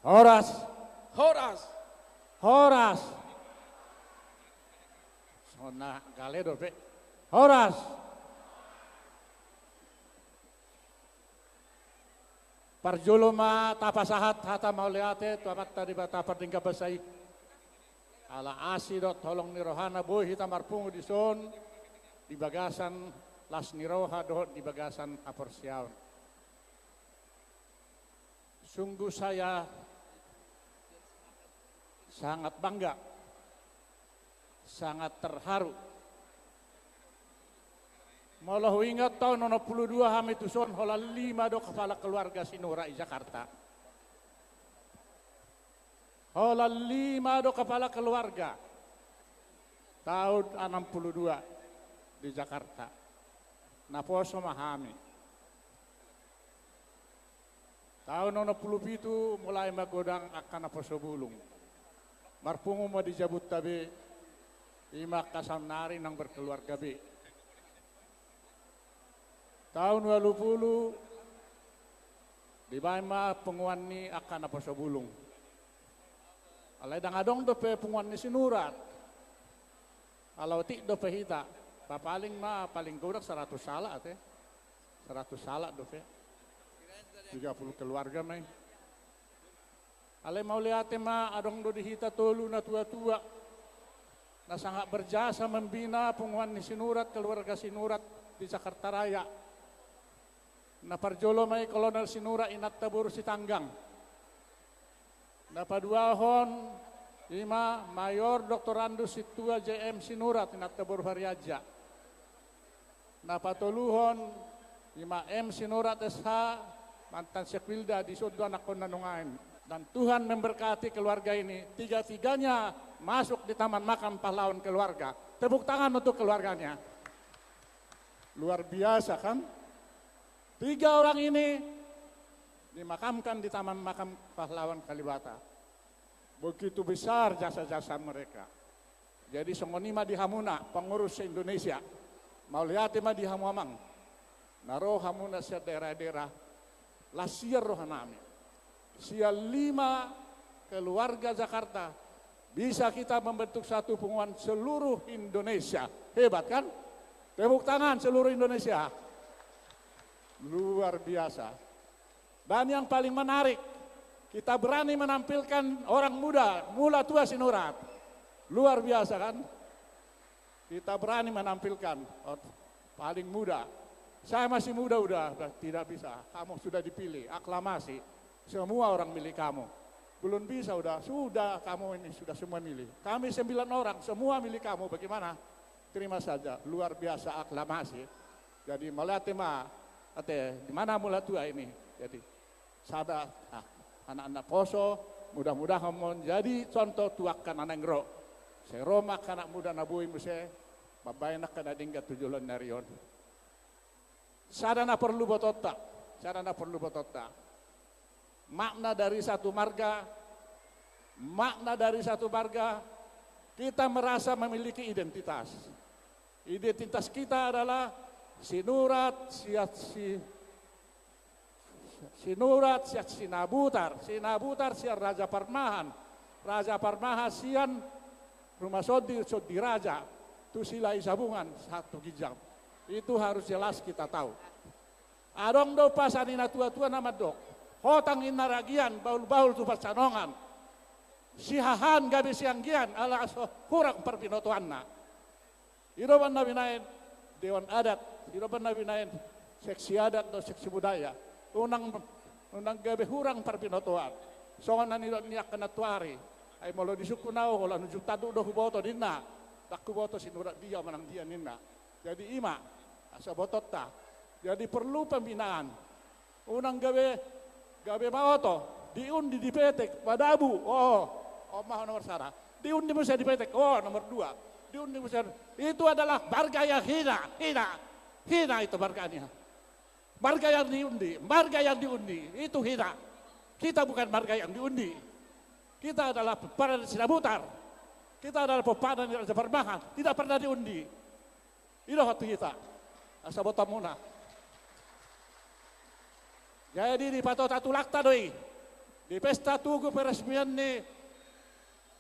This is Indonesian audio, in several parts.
Horas, Horas, horas. Sona galedo pe. Horas. Parjuluma tapasahat hata mauliate tuamat tadi bata pardingka basai. Ala asidot tolong nirohana boy hitam marpungu di son di bagasan las niroha doh di bagasan aporsiaun. Sungguh saya sangat bangga, sangat terharu. Malah ingat tahun 62 kami itu son hola 5 do kepala keluarga Sinura di Jakarta. Hola 5 do kepala keluarga tahun 62 di Jakarta. Naposo mahami. Tahun 67 mulai magodang akan naposo bulung. Marpungu mau dijabut tabe ima kasanari nang berkeluarga be. Tahun 20 di Baima penguan ni akan apa sebulung. Alai dang adong do pe penguan ni sinurat. Kalau tik do pe hita, paling kurang 100 salak teh. 100 salak do pe. 30 keluarga mai. Alai mau lihat adong do di hita tolu na tua-tua. Na sangat berjasa membina penguan ni sinurat keluarga sinurat di Jakarta Raya. Na parjolo may kolonel Sinura inat tabur si Tanggang. Na paduahon ima mayor doktorandus situa JM Sinurat inat tabur Variaja. Na patoluhon ima M Sinurat SH mantan Sekwilda di Sudwa Nakon Nanungain. Dan Tuhan memberkati keluarga ini, tiga-tiganya masuk di Taman Makam Pahlawan Keluarga. Tepuk tangan untuk keluarganya. Luar biasa kan? 3 orang ini dimakamkan di Taman Makam Pahlawan Kalibata. Begitu besar jasa-jasa mereka. Jadi songonima di Hamuna, pengurus se-Indonesia. Mau lihat di Hamuamang. Naro Hamuna sia daerah-daerah. Lasier rohanami. Sia 5 keluarga Jakarta. Bisa kita membentuk satu penguan seluruh Indonesia. Hebat kan? Tepuk tangan seluruh Indonesia. Luar biasa. Dan yang paling menarik, kita berani menampilkan orang muda, mula tua Sinurat. Luar biasa kan? Kita berani menampilkan paling muda. Saya masih muda udah tidak bisa. Kamu sudah dipilih, aklamasi. Semua orang milih kamu. Belum bisa sudah kamu ini sudah semua milih. Kami 9 orang, semua milih kamu. Bagaimana? Terima saja, luar biasa aklamasi. Jadi melihat di mana mula tua ini. Jadi sada anak-anak poso mudah-mudahan menjadi contoh tuakan anak ngro. Seroma anak muda nabui muse babayna kana dingga tujulan narion. Sadana perlu botota. Makna dari satu marga kita merasa memiliki identitas. Identitas kita adalah Sinurat siat Sinabutar siat Raja Parmahan. Raja Parmahan sian rumah sodi raja. Itu silai sabungan satu gijang. Itu harus jelas kita tahu. Adong do pasanina tua-tua nama dok. Hotang inaragian baul-baul tu pasanongan. Sihahan gabi sianggian ala aso kurang perpinotuanna. Iroban nabinain Dewan Adat, iroban nabinain seksi adat atau seksi budaya. Unang gabi hurang perpinotuan. Soalan niak kena tuari. Ay molo disukunau hola nujuk tadu do huboto dinna. Takku boto Sinurat dia menang dia ninna. Jadi ima asa botota. Jadi perlu pembinaan. Unang gabe maoto diundi di petek padabu. Omah nomor sara. Diundi mesti dipetek. Nomor 2. Diundi mesti. Itu adalah marga yang hina itu marganya. Marga yang diundi itu hina. Kita bukan marga yang diundi. Kita adalah pepadan Sinabutar. Kita adalah pepadan Raja Parmahan. Tidak pernah diundi. Itu hati kita. Asa botamuna. Jadi di pato tatu lakta doi. Di pesta Tugu peresmian ni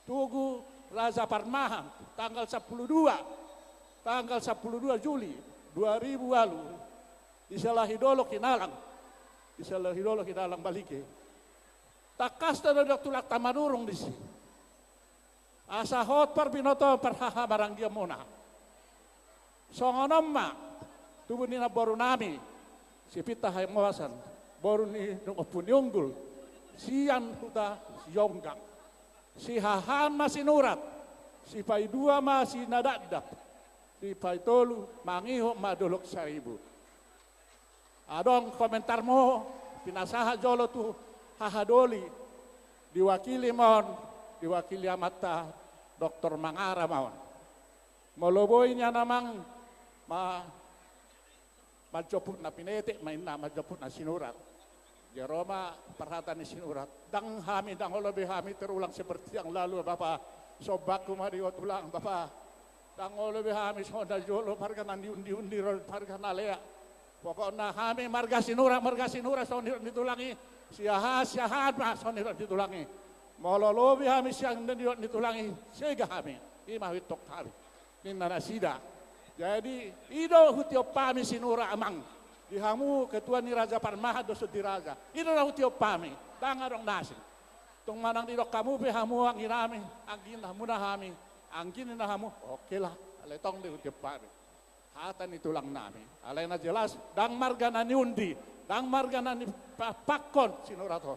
Tugu Raja Parmahan tanggal 12 Juli 2000 lalu di Salahidolo Kinalang Balike. Takas na dok tulak tamanurong di sini. Asa hot par binoto parhaha baranggia muna. Songonomma tubuh ni na baru nami si pita hayang mawasan baru ni nung opunyunggul siyan huta si Yonggang si hahan masinurat si paidua masih nadadap si paitolu mangiho madulok 1000. Adong komentar mo pinasaha jolo tu hahadoli diwakili amata Dr. Mangara mawon. Moloboy niya namang majoput na pinete, may na majoput na sinurat. Jeroma perhatan ni sinurat. Dang holobe hami terulang seperti yang lalu Bapak. Sobak kumariwat ulang Bapak. Dang holobe hami sonda jolo parga nandi undi parga nalea. Pokoknya hami marga sinurat sonir ditulangi. Siahat mah sonir ditulangi. Mololobi hami siang ditulangi. Sega hami. Ima hitok hami. Nina nasida. Jadi ido hutio pami sinura amang dihamu ketua ni Raja Parmahan doso di Raja ido na hutio pami dangarong nasi tung manang didok kamu be hamu ang irami angin hamu na hami angin na hamu oke lah aletong di hutio pami hatan itulang nami alay na jelas dang marga na niundi dang marga na ni pakon sinurato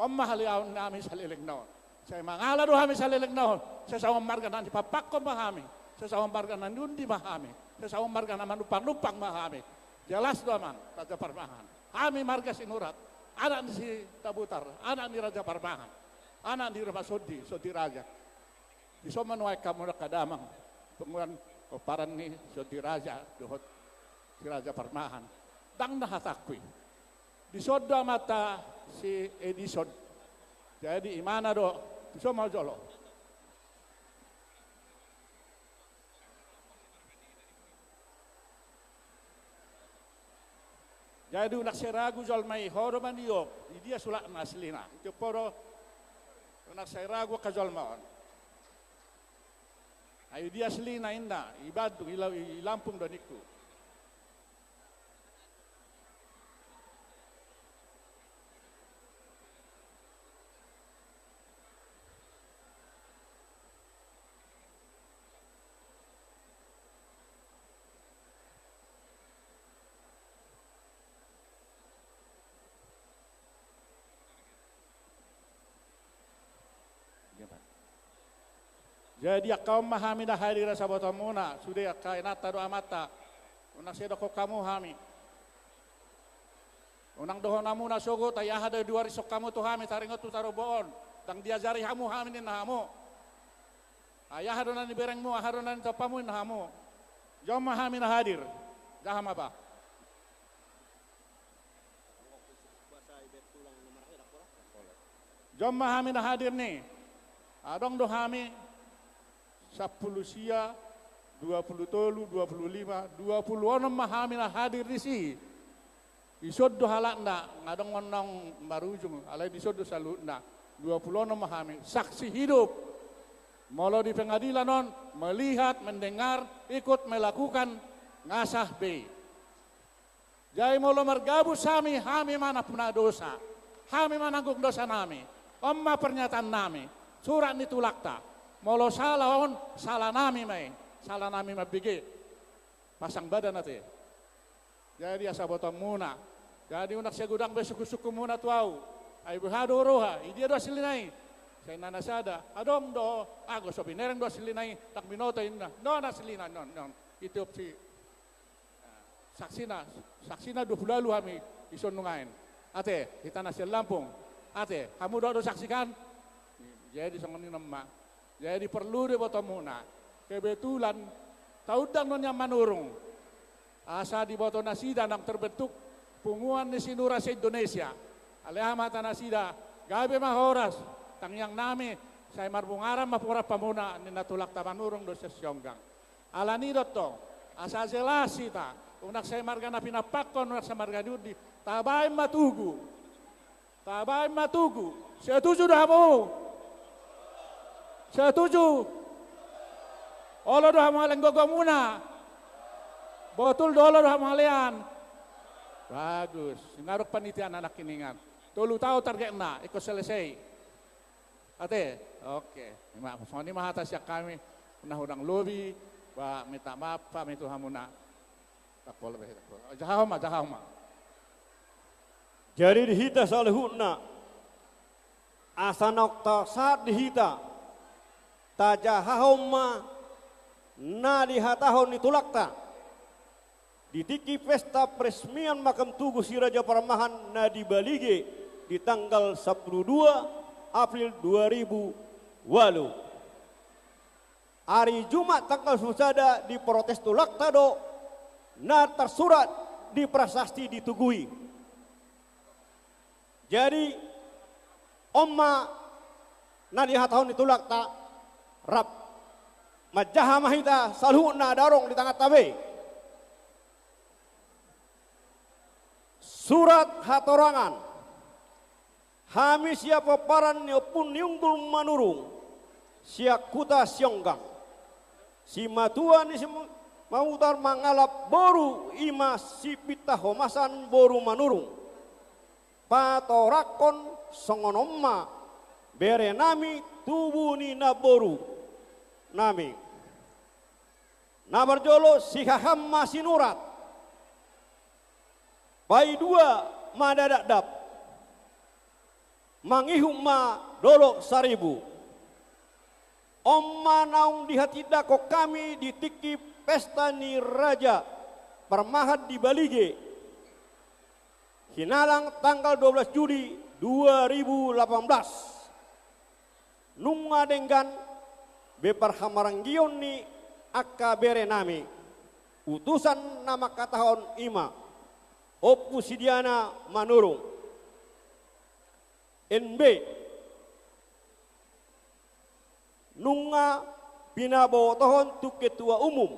mahaliaw nami sa liling naon saya mangalado hami sa liling naon saya sa marga na ni papakon mahami sesawang marga na nundi mahami, sesawang marga na manupang-nupang mahami. Jelas doang Raja Parmahan. Kami marga sinurat, anak ni si Tabutar, anak ni Raja Parmahan, anak ni Rumah Sodi Raja. Di somanuay kamu na kadamang, penguran paran ni Sodi Raja, duhot si Raja Parmahan. Dang nahatakwi. Di soda mata si Edison. Jadi imana do, di somau jolo. Jadi unak seragu jol mai horo mandiok, dia sulak naslina. Itu poro unak seragu ka jol maon. Ayo dia selina inda, ibadu ilampung doniku. Jadi kaum mahami dah hari rasa botol muna sudah kainata doa mata unang sedoko kamu hami unang doho namu na sogo tayah ada 2 risok kamu tu hami taringot tu taroboon tang diajari hamu hami ni nahamu ayah hadonan ni berengmu hadonan ni tapamu ni nahamu jom mahami na hadir jaham apa jom mahami na hadir ni adong dohami 10 sia, 20 tolu, 25, 26 mahami na hadir di si. Isod do halak na, ngadong ngonong marujung, alay isod do salut na. 26 mahami, saksi hidup. Molo di pengadilan non, melihat, mendengar, ikut melakukan ngasah be. Jai molo margabus hami mana puna dosa. Hami mananggung dosa nami. Omma pernyataan nami. Surat nitulak ta. Molo salah on, salah nami mabigi. Pasang badan nate. Jadi asa botong muna. Jadi unak saya gudang besuku-suku muna tuau. Ay buhado roha, idia do silinay. Saya nana sada, adom do, ago sobi nereng do silinay, tak binoto inna. No na silina non. Itu opsi. Saksina 20 lalu kami ison nungain. Ate, kita nasi Lampung. Ate, kamu do saksikan? Jadi sangoni nama. Jadi perlu di botol muna. Kebetulan taudang non yang manurung. Asa di botol nasida nang terbentuk punguan di sinura se Indonesia. Alhamata nasida gabe mahoras tang yang nami saya marbungaram mapura pamuna ni natulak tamanurung do sesyonggang. Alani dotto asa jelas ita unak saya marga na pinapakon unak sa marga diudi tabay matugu. Tabay matugu. Setuju dah mo? Setuju. Olo dah maling gogo muna. Betul dolo dah malian. Bagus. Ngaruk panitian anak kiningan. Tulu tahu target na, ikut selesai. Ate, oke. Ini mahata siya kami. Unang lobby, ba minta maaf, pa mito hamuna. Takpol ba takpol. Jahama. Jadi dihita salihuna. Asanok ta saat dihita. Tajahahoma na dihatahon itulakta. Ditiki pesta peresmian makam Tugu si Raja Paramahan na di Balige di tanggal 12 April 2008. Hari Jumat tanggal susada di protes tulakta do na tersurat di prasasti ditugui. Jadi omma na dihatahon itulakta rap majaha mahita salhuna darong di tangga tabe. Surat hatorangan hami siapa paran pun niungtul manurung siak kuta sionggang si matuan ni mautar mangalap boru ima si pitah homasan boru manurung patorakon songonomma bere nami tubuh ni naboru nami nabarjolo si haham masinurat pai dua madadak dap mangihum ma dolok 1000 omma naung di hati dako kami ditiki pesta ni Raja Paramahan di Balige hinalang tanggal 12 Juli 2018 nunga denggan bepar hamaranggion ni akka bere nami utusan nama katahon ima Opus Sidiana Manurung NB nunga pinabotohon tu ketua umum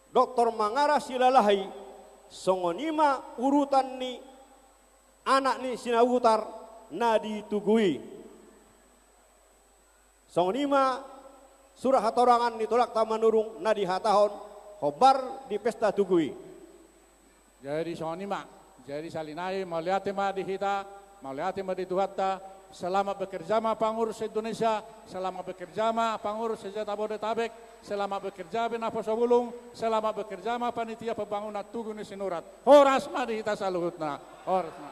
Dr. Mangara Silalahi songonima urutan ni anak ni sinawutar na ditugui songonima surah hatorangan ditolak tamanurung na dihatahon hobar di pesta tugui. Jadi sonima, jadi salinai mau lihat ma di hita, mau lihat ma di tuhatta, selama bekerja ma pengurus Indonesia, selama bekerja ma pengurus Jabodetabek, selama bekerja ma Posobulung, selama bekerja ma panitia pembangunan Tugu ni Sinurat. Horas ma di hita saluhutna, horas ma.